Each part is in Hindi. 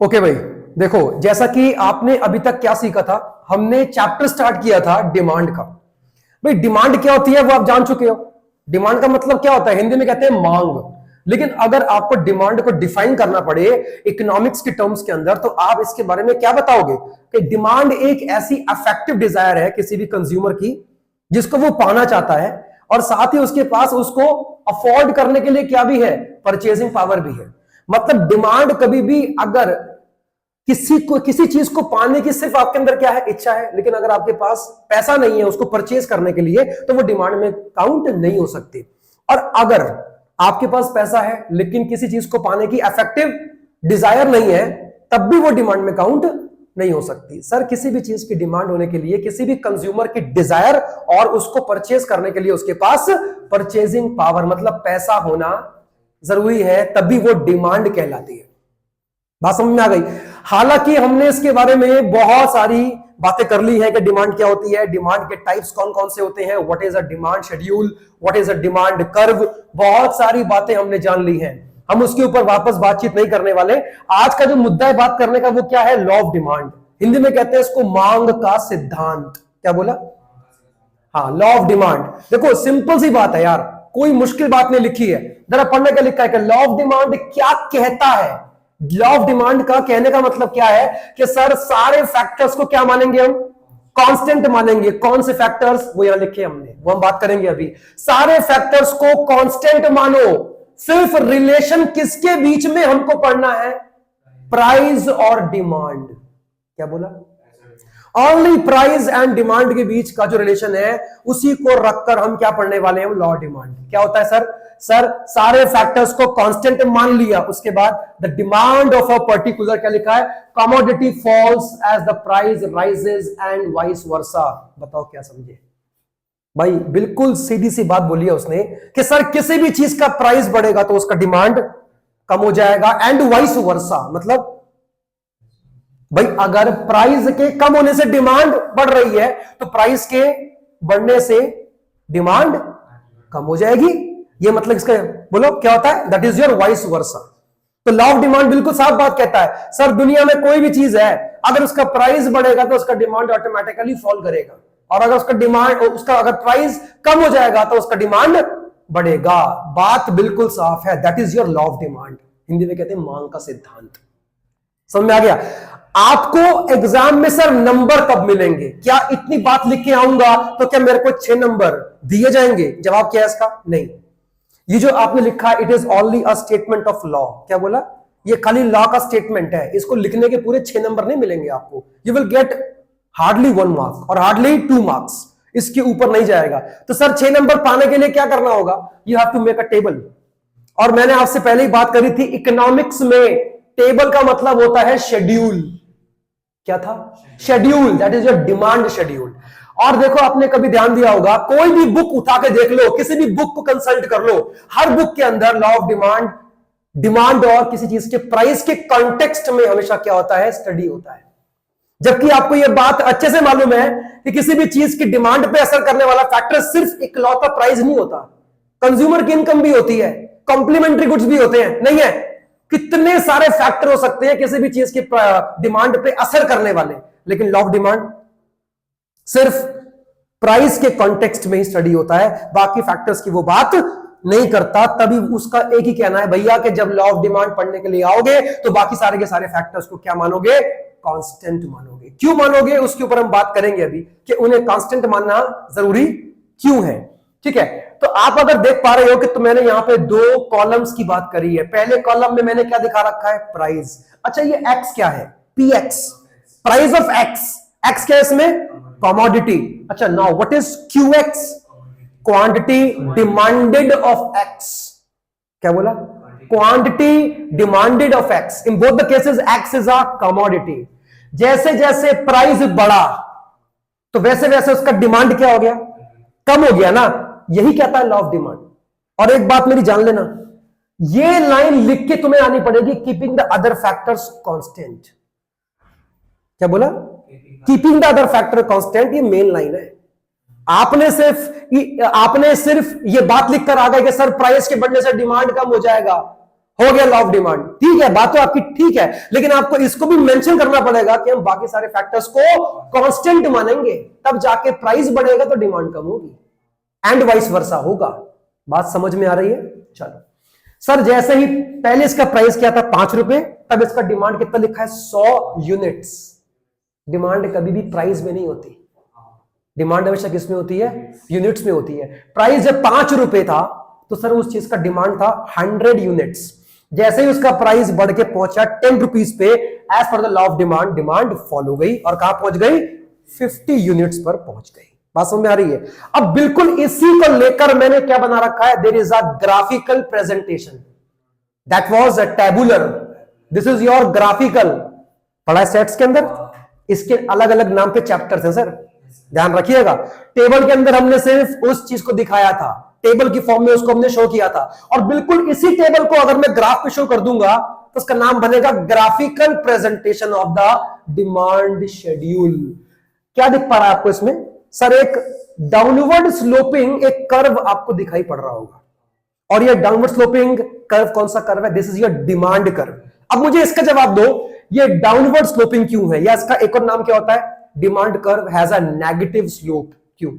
ओके भाई, देखो जैसा कि आपने अभी तक क्या सीखा था, हमने चैप्टर स्टार्ट किया था डिमांड का। भाई डिमांड क्या होती है वो आप जान चुके हो। डिमांड का मतलब क्या होता है, हिंदी में कहते हैं मांग। लेकिन अगर आपको डिमांड को डिफाइन करना पड़े इकोनॉमिक्स के टर्म्स के अंदर, तो आप इसके बारे में क्या बताओगे कि डिमांड एक ऐसी अफेक्टिव डिजायर है किसी भी कंज्यूमर की जिसको वो पाना चाहता है, और साथ ही उसके पास उसको अफोर्ड करने के लिए क्या भी है, परचेजिंग पावर भी है। मतलब डिमांड कभी भी, अगर किसी चीज को पाने की सिर्फ आपके अंदर क्या है, इच्छा है, लेकिन अगर आपके पास पैसा नहीं है उसको परचेज करने के लिए, तो वो डिमांड में काउंट नहीं हो सकती। और अगर आपके पास पैसा है लेकिन किसी चीज को पाने की अफेक्टिव डिजायर नहीं है, तब भी वो डिमांड में काउंट नहीं हो सकती। सर किसी भी चीज की डिमांड होने के लिए किसी भी कंज्यूमर की डिजायर और उसको परचेज करने के लिए उसके पास परचेजिंग पावर मतलब पैसा होना जरूरी है, तभी वो डिमांड कहलाती है। बात समझ में आ गई। हालांकि हमने इसके बारे में बहुत सारी बातें कर ली है कि डिमांड क्या होती है, डिमांड के टाइप्स कौन कौन से होते हैं, what is a demand schedule, what is a demand curve, बहुत सारी बातें हमने जान ली हैं। हम उसके ऊपर वापस बातचीत नहीं करने वाले। आज का जो मुद्दा है बात करने का वो क्या है, लॉ ऑफ डिमांड। हिंदी में कहते हैं इसको मांग का सिद्धांत। क्या बोला? हाँ, लॉ ऑफ डिमांड। देखो सिंपल सी बात है यार, कोई मुश्किल बात नहीं लिखी है। जरा पढ़ने का लिखा है कि लॉ ऑफ डिमांड क्या कहता है। लॉ ऑफ डिमांड का कहने का मतलब क्या है कि सर सारे फैक्टर्स को क्या मानेंगे हम, कांस्टेंट मानेंगे। कौन से फैक्टर्स, वो यहां लिखे हमने, वो हम बात करेंगे अभी। सारे फैक्टर्स को कांस्टेंट मानो, सिर्फ रिलेशन किसके बीच में हमको पढ़ना है, प्राइस और डिमांड। क्या बोला? ओनली प्राइस एंड डिमांड के बीच का जो रिलेशन है उसी को रखकर हम क्या पढ़ने वाले हैं, लॉ ऑफ डिमांड। क्या होता है सर? सर सारे फैक्टर्स को कांस्टेंट मान लिया, उसके बाद the demand of a particular, क्या लिखा है, commodity falls as the price rises and vice versa. बताओ क्या समझे भाई? बिल्कुल सीधी सी बात बोली है उसने कि सर किसी भी चीज का प्राइस बढ़ेगा तो उसका डिमांड कम हो जाएगा, एंड वाइस वर्सा। मतलब भाई अगर प्राइस के कम होने से डिमांड बढ़ रही है तो प्राइस के बढ़ने से डिमांड कम हो जाएगी। ये मतलब इसका बोलो क्या होता है, that is your vice versa. तो लॉ ऑफ डिमांड बिल्कुल साफ बात कहता है, सर दुनिया में कोई भी चीज है अगर उसका प्राइस बढ़ेगा तो उसका डिमांड ऑटोमेटिकली फॉल करेगा, और अगर उसका डिमांड अगर प्राइस कम हो जाएगा तो उसका डिमांड बढ़ेगा। बात बिल्कुल साफ है, that is your law of demand. Hindi में कहते हैं मांग का सिद्धांत। समझ में आ गया? आपको एग्जाम में सर नंबर कब मिलेंगे? क्या इतनी बात लिख के आऊंगा तो क्या मेरे को 6 नंबर दिए जाएंगे? जवाब क्या है इसका? नहीं। ये जो आपने लिखा है it is only a statement of law. क्या बोला? ये खाली लॉ का स्टेटमेंट है, इसको लिखने के पूरे 6 नंबर नहीं मिलेंगे आपको। You will get hardly 1 mark और हार्डली 2 मार्क्स, इसके ऊपर नहीं जाएगा। तो सर 6 नंबर पाने के लिए क्या करना होगा? You have to make a table. और मैंने आपसे पहले ही बात करी थी, इकोनॉमिक्स में टेबल का मतलब होता है शेड्यूल। क्या था? Schedule, that is your demand schedule. और देखो आपने कभी ध्यान दिया होगा, कोई भी बुक उठा के देख लो, किसी भी बुक को कंसल्ट कर लो, हर बुक के अंदर लॉ ऑफ डिमांड, डिमांड और किसी चीज के प्राइस के कॉन्टेक्स्ट में हमेशा क्या होता है, स्टडी होता है। जबकि आपको यह बात अच्छे से मालूम है कि किसी भी चीज की डिमांड पे असर करने वाला फैक्टर सिर्फ इकलौता प्राइस नहीं होता, कंज्यूमर की इनकम भी होती है, कॉम्प्लीमेंट्री गुड्स भी होते हैं, नहीं है? कितने सारे फैक्टर हो सकते हैं किसी भी चीज की डिमांड पे असर करने वाले, लेकिन लॉ ऑफ डिमांड सिर्फ प्राइस के कॉन्टेक्स्ट में ही स्टडी होता है, बाकी फैक्टर्स की वो बात नहीं करता। तभी उसका एक ही कहना है भैया कि जब लॉ ऑफ डिमांड पढ़ने के लिए आओगे तो बाकी सारे के सारे फैक्टर्स को क्या मानोगे, कांस्टेंट मानोगे। क्यों मानोगे उसके ऊपर हम बात करेंगे अभी कि उन्हें कांस्टेंट मानना जरूरी क्यों है। ठीक है, तो आप अगर देख पा रहे हो कि तो मैंने यहां पे 2 कॉलम्स की बात करी है। पहले कॉलम में मैंने क्या दिखा रखा है, प्राइस। अच्छा ये एक्स क्या है, px, price of x. X क्या है इसमें, कमोडिटी। अच्छा now what is क्यूएक्स, quantity demanded of x. क्या बोला? Quantity demanded of x. In both the cases x is a commodity. जैसे जैसे प्राइस बढ़ा तो वैसे वैसे उसका डिमांड क्या हो गया, कम हो गया ना। यही कहता है लॉ ऑफ डिमांड। और एक बात मेरी जान लेना, ये लाइन लिख के तुम्हें आनी पड़ेगी, keeping the other factors constant. क्या बोला? Keeping the other factor constant, ये मेन लाइन है। आपने सिर्फ ये बात लिखकर आ गए कि सर प्राइस के बढ़ने से डिमांड कम हो जाएगा, हो गया लॉ ऑफ डिमांड। ठीक है, बात तो आपकी ठीक है, लेकिन आपको इसको भी मेंशन करना पड़ेगा कि हम बाकी सारे फैक्टर्स को कांस्टेंट मानेंगे, तब जाके प्राइस बढ़ेगा तो डिमांड कम होगी, एंड वाइस वर्सा होगा। बात समझ में आ रही है? चलो सर, जैसे ही पहले इसका प्राइस क्या था 5 रुपए, तब इसका डिमांड कितना लिखा है 100 यूनिट्स। डिमांड कभी भी प्राइस में नहीं होती, डिमांड हमेशा किस में होती है? यूनिट्स में होती है। प्राइस जब 5 रुपए था तो सर उस चीज का डिमांड था 100 यूनिट्स। जैसे ही उसका प्राइस बढ़ के पहुंचा 10 रुपीज पे, as per the law of demand, demand fall हो गई और कहां पहुंच गई? 50 यूनिट्स पर पहुंच गई। बात समझ में आ रही है? अब बिल्कुल इसी को लेकर मैंने क्या बना रखा है? There is a graphical presentation, that was a tabular, this is your graphical. पढ़ा है सेट्स के अंदर? इसके अलग अलग नाम के चैप्टर्स हैं सर, ध्यान रखिएगा। टेबल के अंदर हमने सिर्फ उस चीज को दिखाया था, टेबल की फॉर्म में उसको हमने शो किया था, और बिल्कुल इसी टेबल को अगर मैं ग्राफ पे शो कर दूंगा तो उसका नाम बनेगा graphical presentation of the demand schedule. क्या दिख पा रहा है आपको इसमें? सर एक डाउनवर्ड स्लोपिंग एक कर्व आपको दिखाई पड़ रहा होगा, और ये डाउनवर्ड स्लोपिंग कर्व कौन सा कर्व है? This is your demand curve. अब मुझे इसका जवाब दो, ये डाउनवर्ड स्लोपिंग क्यों है, या इसका एक और नाम क्या होता है? Demand curve has a negative slope. क्यों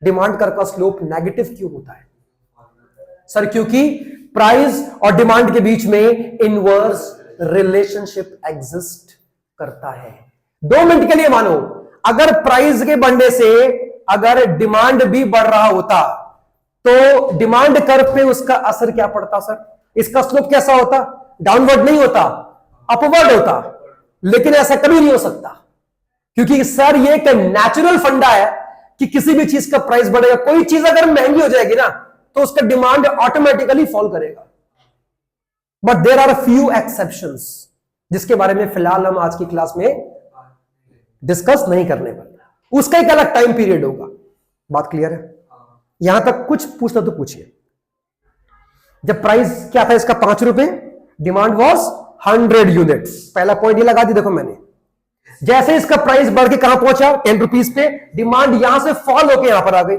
डिमांड कर्व का स्लोप नेगेटिव क्यों होता है? सर क्योंकि प्राइस और डिमांड के बीच में इनवर्स रिलेशनशिप एग्जिस्ट करता है। 2 मिनट के लिए मानो, अगर प्राइस के बढ़ने से अगर डिमांड भी बढ़ रहा होता तो डिमांड कर्व पे उसका असर क्या पड़ता? सर इसका स्लोप कैसा होता? डाउनवर्ड नहीं होता, अपवर्ड होता। लेकिन ऐसा कभी नहीं हो सकता, क्योंकि सर ये एक नेचुरल फंडा है कि किसी भी चीज का प्राइस बढ़ेगा। कोई चीज अगर महंगी हो जाएगी ना तो उसका डिमांड ऑटोमेटिकली फॉल करेगा। But there are few exceptions, जिसके बारे में फिलहाल हम आज की क्लास में डिस्कस नहीं करने वाले, उसका एक अलग टाइम पीरियड होगा। बात क्लियर है? यहां तक कुछ पूछना तो पूछिए। जब प्राइस क्या था इसका 5 रुपए, डिमांड वॉज 100 यूनिट्स। पहला पॉइंट ये लगा दी देखो मैंने। जैसे इसका प्राइस बढ़ के कहां पहुंचा? 10 रुपीज पे। डिमांड यहां से फॉल होकर यहां पर आ गई।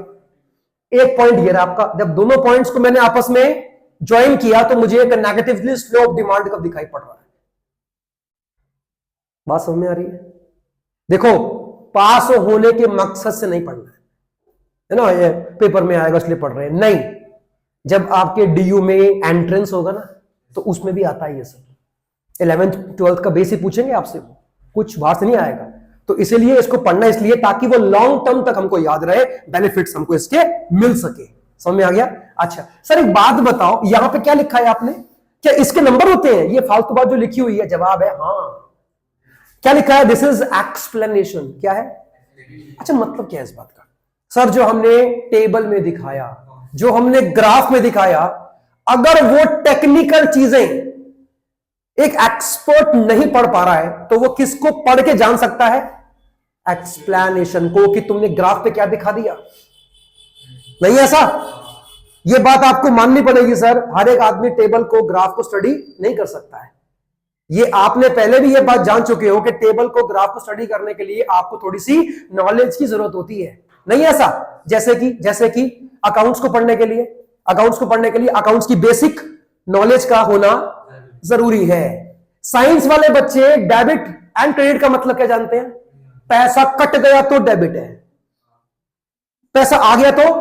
एक पॉइंट ये रहा आपका। जब दोनों पॉइंट्स को मैंने आपस में ज्वाइन किया तो मुझे एक नेगेटिवली स्लोप डिमांड का दिखाई पड़ रहा है। बात समझ में आ रही है? देखो, पास होने के मकसद से नहीं पढ़ना है ना, ये पेपर में आएगा इसलिए पढ़ रहे हैं, नहीं। जब आपके डीयू में एंट्रेंस होगा ना तो उसमें भी आता है ये सब। 11th 12th का बेसिक पूछेंगे आपसे, कुछ बाहर से नहीं आएगा। तो इसीलिए इसको पढ़ना इसलिए ताकि वो लॉन्ग टर्म तक हमको याद रहे, बेनिफिट्स हमको इसके मिल सके। समझ में आ गया? अच्छा सर एक बात बताओ, यहां पे क्या लिखा है आपने? क्या इसके नंबर होते हैं? ये फालतू बात जो लिखी हुई है, जवाब है हाँ। क्या लिखा है? This is explanation. क्या है? अच्छा मतलब क्या है इस बात का? सर जो हमने टेबल में दिखाया, जो हमने ग्राफ में दिखाया, अगर वो टेक्निकल चीजें एक एक्सपर्ट नहीं पढ़ पा रहा है तो वो किसको पढ़ के जान सकता है? एक्सप्लेनेशन को, कि तुमने ग्राफ पे क्या दिखा दिया। नहीं ऐसा? ये बात आपको माननी पड़ेगी सर, हर एक आदमी टेबल को, ग्राफ को स्टडी नहीं कर सकता है। ये आपने पहले भी ये बात जान चुके हो कि टेबल को, ग्राफ को स्टडी करने के लिए आपको थोड़ी सी नॉलेज की जरूरत होती है। नहीं ऐसा? जैसे कि अकाउंट्स को पढ़ने के लिए, अकाउंट्स की बेसिक नॉलेज का होना जरूरी है। साइंस वाले बच्चे डेबिट एंड क्रेडिट का मतलब क्या जानते हैं? पैसा कट गया तो डेबिट है, पैसा आ गया तो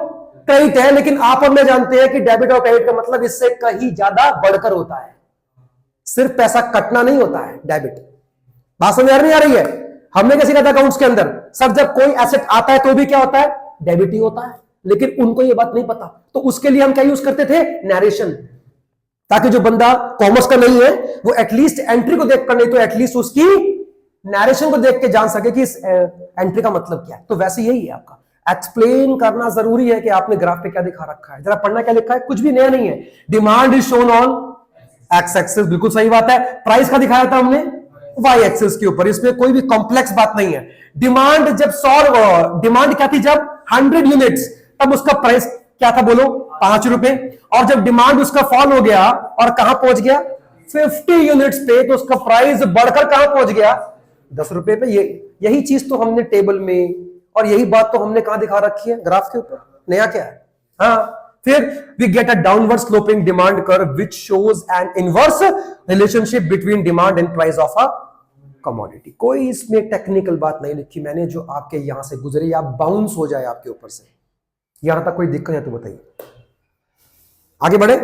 क्रेडिट है। लेकिन आप और मैं जानते हैं कि डेबिट और क्रेडिट का मतलब इससे कहीं ज्यादा बढ़कर होता है। सिर्फ पैसा कटना नहीं होता है डेबिट। बात समझ नहीं आ रही है? हमने क्या सीखा था अकाउंट्स के अंदर? सब जब कोई एसेट आता है तो भी क्या होता है? डेबिट ही होता है। लेकिन उनको ये बात नहीं पता, तो उसके लिए हम क्या यूज करते थे? नैरेशन, ताकि जो बंदा कॉमर्स का नहीं है वो एटलीस्ट एंट्री को देखकर नहीं तो एटलीस्ट उसकी नैरेशन को देख के जान सके कि इस एंट्री का मतलब क्या है। तो वैसे यही है आपका, एक्सप्लेन करना जरूरी है कि आपने ग्राफ पे क्या दिखा रखा है। जरा पढ़ना क्या लिखा है, कुछ भी नया नहीं है। Demand is shown on x axis, बिल्कुल सही बात है। प्राइस का दिखाया था हमने वाई एक्सिस के ऊपर, इसमें कोई भी कॉम्प्लेक्स बात नहीं है। डिमांड जब 100, डिमांड क्या थी जब 100 यूनिट्स, तब उसका प्राइस क्या था बोलो? 5 रुपए। और जब डिमांड उसका फॉल हो गया और कहां पहुंच गया? 50 यूनिट्स पे, तो उसका प्राइस बढ़कर कहां पहुंच गया? 10 रुपए पे। यही चीज तो हमने टेबल में, और यही बात तो हमने कहां दिखा रखी है? ग्राफ के ऊपर। नया क्या है? हाँ फिर we get a downward sloping demand curve which shows an inverse relationship between demand and price of a commodity. कोई इसमें टेक्निकल बात नहीं लिखी मैंने जो आपके यहां से गुजरे या बाउंस हो जाए आपके ऊपर से। यहां तक कोई दिक्कत है तो बताइए, आगे बढ़े।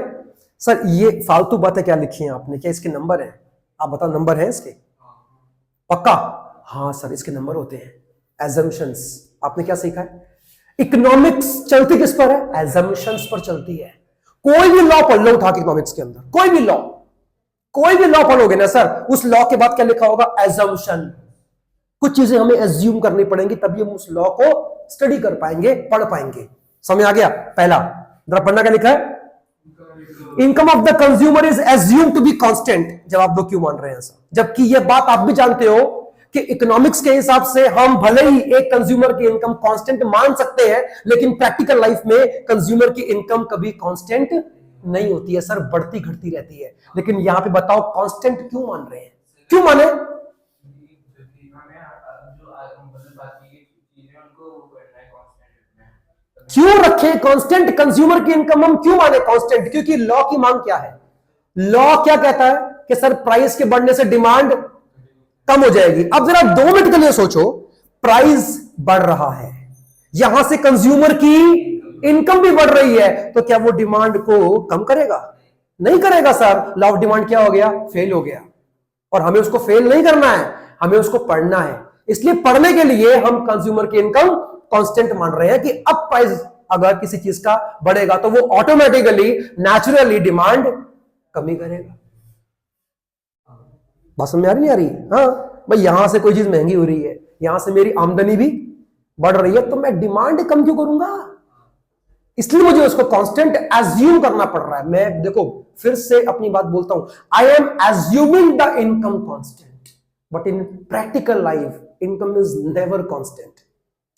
सर ये फालतू बातें क्या लिखी हैं आपने, क्या इसके नंबर हैं? आप बताओ नंबर है इसके? पक्का? हाँ सर इसके नंबर होते हैं। एजम्पशंस, आपने क्या सीखा है? इकोनॉमिक्स चलती किस पर है? एजम्पशंस पर चलती है। कोई भी लॉ पढ़ लो उठा के इकोनॉमिक्स के अंदर, कोई भी लॉ पढ़ोगे ना सर, उस लॉ के बाद क्या लिखा होगा? एजम्पशन। कुछ चीजें हमें एज्यूम करनी पड़ेंगी तभी हम उस लॉ को स्टडी कर पाएंगे, पढ़ पाएंगे। समझ आ गया? पहला जरा पढ़ना, क्या लिखा है? Income of the consumer is assume to be constant. जवाब दो क्यों मान रहे हैं ऐसा, जबकि यह बात आप भी जानते हो कि इकोनॉमिक्स के हिसाब से हम भले ही एक कंज्यूमर की इनकम कांस्टेंट मान सकते हैं, लेकिन प्रैक्टिकल लाइफ में कंज्यूमर की इनकम कभी कांस्टेंट नहीं होती है सर, बढ़ती घटती रहती है। लेकिन यहां पे बताओ कांस्टेंट क्यों मान रहे हैं? क्यों माने? क्यों रखे कांस्टेंट? कंज्यूमर की इनकम हम क्यों माने कांस्टेंट? क्योंकि लॉ की मांग क्या है? लॉ क्या कहता है कि सर प्राइस के बढ़ने से डिमांड कम हो जाएगी। अब जरा 2 मिनट के लिए सोचो, प्राइस बढ़ रहा है, यहां से कंज्यूमर की इनकम भी बढ़ रही है, तो क्या वो डिमांड को कम करेगा? नहीं करेगा सर। लॉ ऑफ डिमांड क्या हो गया? फेल हो गया। और हमें उसको फेल नहीं करना है, हमें उसको पढ़ना है। इसलिए पढ़ने के लिए हम कंज्यूमर की इनकम कांस्टेंट मान रहे हैं कि अब प्राइस अगर किसी चीज का बढ़ेगा तो वो ऑटोमेटिकली नेचुरली डिमांड कमी करेगा। बात समझ आ रही नहीं आ रही? हाँ भाई, यहां से कोई चीज महंगी हो रही है, यहां से मेरी आमदनी भी बढ़ रही है, तो मैं डिमांड कम क्यों करूंगा? इसलिए मुझे उसको कांस्टेंट एज्यूम करना पड़ रहा है। मैं देखो फिर से अपनी बात बोलता हूं, I am assuming the income constant, but in practical life income is never constant.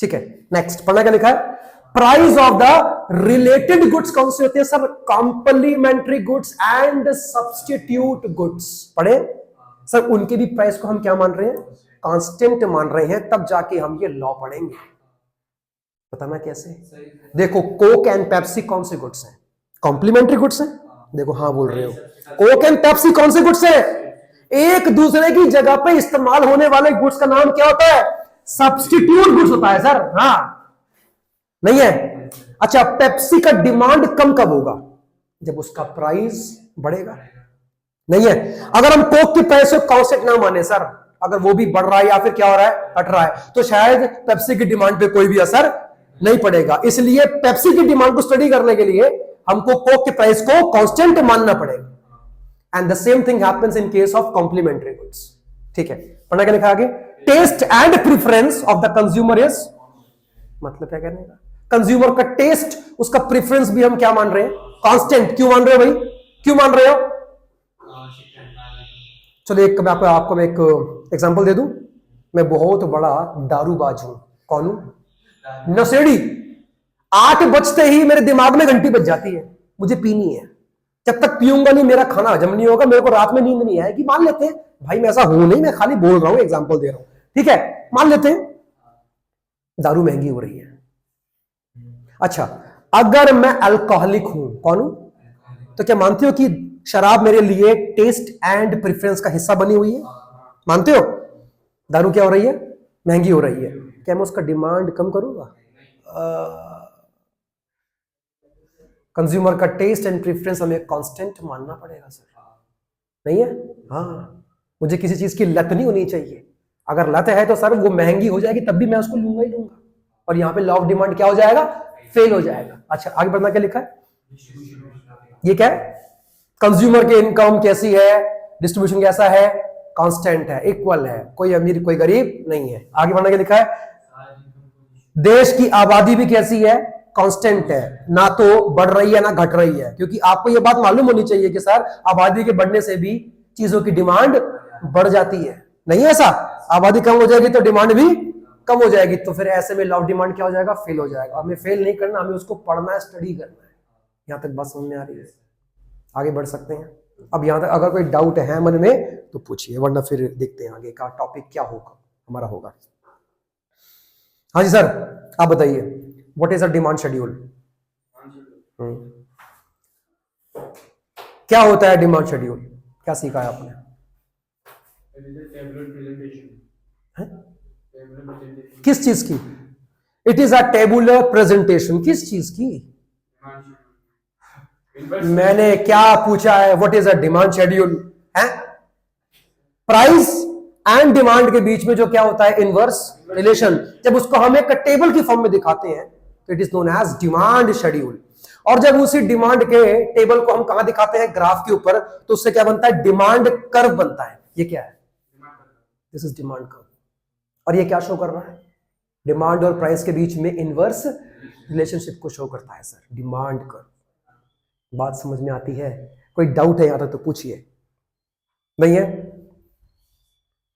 ठीक है, नेक्स्ट पढ़ना, क्या लिखा है? Price of the related goods कौन से होते हैं sir? Complementary goods and substitute goods. पढ़े सर, उनके भी प्राइस को हम क्या मान रहे हैं? कांस्टेंट मान रहे हैं, तब जाके हम ये लॉ पढ़ेंगे। बताना कैसे? देखो कोक एंड पेप्सी कौन से गुड्स हैं? कॉम्प्लीमेंट्री गुड्स हैं। देखो हाँ बोल रहे हो, कोक एंड पेप्सी कौन से गुड्स हैं? एक दूसरे की जगह पे इस्तेमाल होने वाले गुड्स का नाम क्या होता है? सब्स्टिट्यूट गुड्स होता है सर। हाँ नहीं है? अच्छा, पेप्सी का डिमांड कम कब होगा? जब उसका प्राइस बढ़ेगा। नहीं है? अगर हम कोक के प्राइस को कांस्टेंट ना माने सर, अगर वो भी बढ़ रहा है या फिर क्या हो रहा है, घट रहा है, तो शायद पेप्सी की डिमांड पे कोई भी असर नहीं पड़ेगा। इसलिए पेप्सी की डिमांड को स्टडी करने के लिए हमको कोक के प्राइस को कांस्टेंट मानना पड़ेगा। And the same thing happens in case of complementary goods. ठीक है, पढ़ना क्या लिखा आगे? Taste and preference of the consumer is, मतलब क्या कहने का? कंज्यूमर का टेस्ट, उसका प्रेफरेंस भी हम क्या मान रहे हैं? कांस्टेंट। क्यों मान रहे हो भाई? क्यों मान रहे हो? चलो एक मैं आपको एक एग्जांपल दे दूं। मैं बहुत बड़ा दारूबाज हूं। कौन हूं? नशेड़ी। 8 बजते ही मेरे दिमाग में घंटी बज जाती है, मुझे पीनी है। जब तक पीऊंगा नहीं मेरा खाना हजम नहीं होगा, मेरे को रात में नींद नहीं आएगी। मान लेते हैं भाई, मैं ऐसा हूं नहीं, मैं खाली बोल रहा हूं, एग्जांपल दे रहा हूं। ठीक है, मान लेते हैं दारू महंगी हो रही है। अच्छा, अगर मैं अल्कोहलिक हूं, कौन हूं? तो क्या मानते हो कि शराब मेरे लिए टेस्ट एंड प्रेफरेंस का हिस्सा बनी हुई है? मानते हो? दारू क्या हो रही है? महंगी हो रही है। क्या मैं उसका डिमांड कम करूंगा? कंज्यूमर का टेस्ट एंड प्रेफरेंस हमें कांस्टेंट मानना पड़ेगा सर। नहीं है? हाँ, मुझे किसी चीज की लत नहीं होनी चाहिए। अगर लत है तो सर वो महंगी हो जाएगी, तब भी मैं उसको लूंगा ही लूंगा। और यहां पे लॉ ऑफ डिमांड क्या हो जाएगा? फेल हो जाएगा। अच्छा, आगे बढ़ना, क्या लिखा है? ये क्या है? कंज्यूमर की इनकम कैसी है? डिस्ट्रीब्यूशन कैसा है? कांस्टेंट है, इक्वल है, कोई अमीर कोई गरीब नहीं है। आगे बढ़ना, क्या लिखा है? देश की आबादी भी कैसी है? कांस्टेंट है, ना तो बढ़ रही है ना घट रही है। क्योंकि आपको यह बात मालूम होनी चाहिए कि सर आबादी के बढ़ने से भी चीजों की डिमांड बढ़ जाती है। नहीं है ऐसा? आबादी कम हो जाएगी तो डिमांड भी कम हो जाएगी, तो फिर ऐसे में लॉ ऑफ डिमांड क्या हो जाएगा? फेल हो जाएगा। हमें फेल नहीं करना, हमें उसको पढ़ना है, स्टडी करना है। यहां तक बात समझ में आ रही है? आगे बढ़ सकते हैं। अब यहां तक अगर कोई डाउट है मन में तो पूछिए, वरना फिर देखते हैं आगे का टॉपिक क्या होगा हमारा होगा। हाँ जी सर, आप बताइए, what is a demand schedule? क्या होता है डिमांड शेड्यूल? क्या सीखा है आपने? किस चीज की? It is a tabular presentation. किस चीज की? मैंने क्या पूछा है? What is a demand schedule? है प्राइस एंड डिमांड के बीच में जो क्या होता है? Inverse relation. जब उसको हम एक टेबल की फॉर्म में दिखाते हैं तो it is known as demand schedule. और जब उसी डिमांड के टेबल को हम कहां दिखाते हैं? ग्राफ के ऊपर। तो उससे क्या बनता है? डिमांड कर्व बनता है। ये क्या है? This is demand curve. और ये क्या शो कर रहा है? डिमांड और प्राइस के बीच में इनवर्स रिलेशनशिप को शो करता है सर, डिमांड कर्व। बात समझ में आती है? कोई डाउट है यहां तक तो पूछिए। नहीं है?